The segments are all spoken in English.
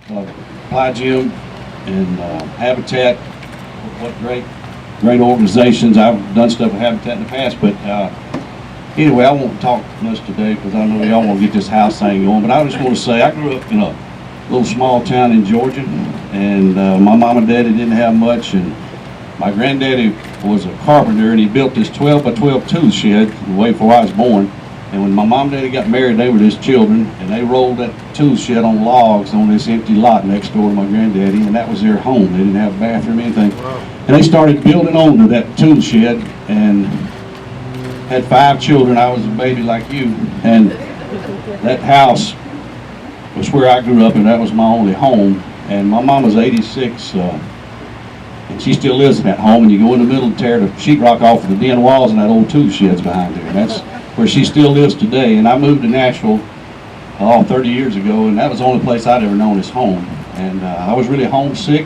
Fly Gym and Habitat. What great organizations. I've done stuff with Habitat in the past, but anyway, I won't talk much today because I know y'all want to get this house thing going. But I just want to say I grew up in a little small town in Georgia, and my mom and daddy didn't have much, and my granddaddy was a carpenter, and he built this 12 by 12 tool shed way before I was born. And when my mom and daddy got married, they were just children, and they rolled that tool shed on logs on this empty lot next door to my granddaddy, and that was their home. They didn't have a bathroom or anything. Wow. And they started building onto that tool shed and had 5 children. I was a baby like you, and that house was where I grew up, and that was my only home. And my mom was 86, and she still lives in that home. And you go in the middle and tear the sheetrock off of the den walls, and that old tool shed's behind there. And that's where she still lives today. And I moved to Nashville 30 years ago, and that was the only place I'd ever known as home. And I was really homesick.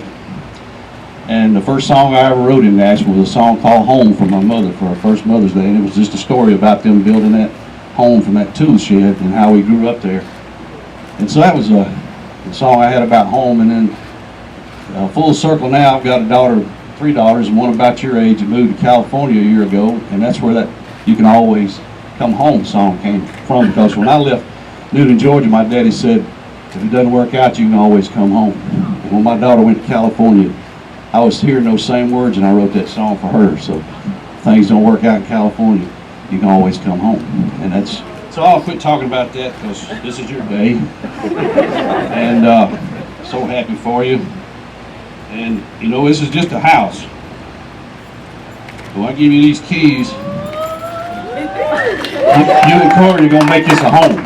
And the first song I ever wrote in Nashville was a song called Home for my mother for her first Mother's Day. And it was just a story about them building that home from that tool shed and how we grew up there. And so that was the song I had about home. And then full circle now, I've got a daughter, 3 daughters, and one about your age that moved to California a year ago. And that's where that You Can Always Come Home song came from, because when I left Newton, Georgia, my daddy said, if it doesn't work out, you can always come home. And when my daughter went to California, I was hearing those same words, and I wrote that song for her. So if things don't work out in California, you can always come home. And that's, so I'll quit talking about that because this is your day. And so happy for you. And you know, this is just a house. So I give you these keys. You and Corey are going to make this a home.